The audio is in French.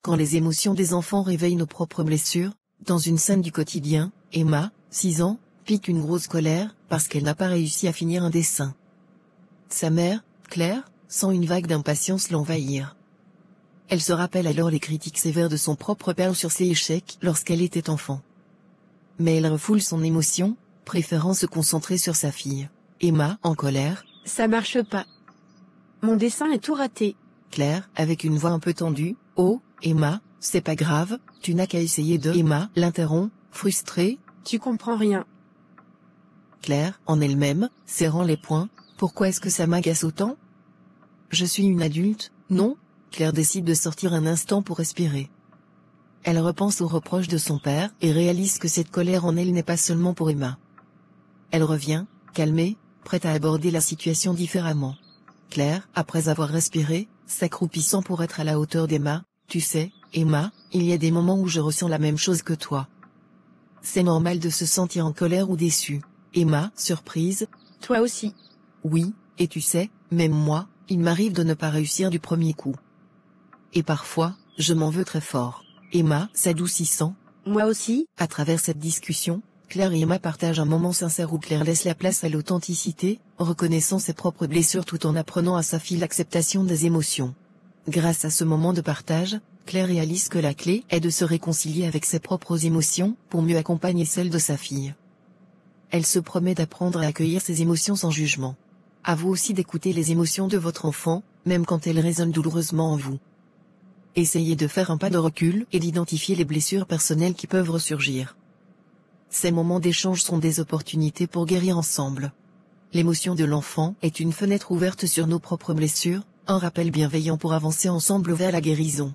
quand les émotions des enfants réveillent nos propres blessures. Dans une scène du quotidien, Emma, 6 ans, pique une grosse colère parce qu'elle n'a pas réussi à finir un dessin. Sa mère, Claire, sent une vague d'impatience l'envahir. Elle se rappelle alors les critiques sévères de son propre père sur ses échecs lorsqu'elle était enfant. Mais elle refoule son émotion, préférant se concentrer sur sa fille. Emma, en colère. Ça marche pas. Mon dessin est tout raté. Claire, avec une voix un peu tendue. Oh, Emma, c'est pas grave, tu n'as qu'à essayer de... Emma l'interrompt, frustrée. Tu comprends rien. Claire, en elle-même, serrant les poings. Pourquoi est-ce que ça m'agace autant? Je suis une adulte, non? Claire décide de sortir un instant pour respirer. Elle repense aux reproches de son père et réalise que cette colère en elle n'est pas seulement pour Emma. Elle revient, calmée, prête à aborder la situation différemment. Claire, après avoir respiré, s'accroupissant pour être à la hauteur d'Emma. Tu sais, Emma, il y a des moments où je ressens la même chose que toi. C'est normal de se sentir en colère ou déçu. Emma, surprise. Toi aussi. Oui, et tu sais, même moi, il m'arrive de ne pas réussir du premier coup. Et parfois, je m'en veux très fort. Emma, s'adoucissant. Moi aussi. À travers cette discussion, Claire et Emma partagent un moment sincère où Claire laisse la place à l'authenticité, reconnaissant ses propres blessures tout en apprenant à sa fille l'acceptation des émotions. Grâce à ce moment de partage, Claire réalise que la clé est de se réconcilier avec ses propres émotions pour mieux accompagner celles de sa fille. Elle se promet d'apprendre à accueillir ses émotions sans jugement. À vous aussi d'écouter les émotions de votre enfant, même quand elles résonnent douloureusement en vous. Essayez de faire un pas de recul et d'identifier les blessures personnelles qui peuvent ressurgir. Ces moments d'échange sont des opportunités pour guérir ensemble. L'émotion de l'enfant est une fenêtre ouverte sur nos propres blessures, un rappel bienveillant pour avancer ensemble vers la guérison.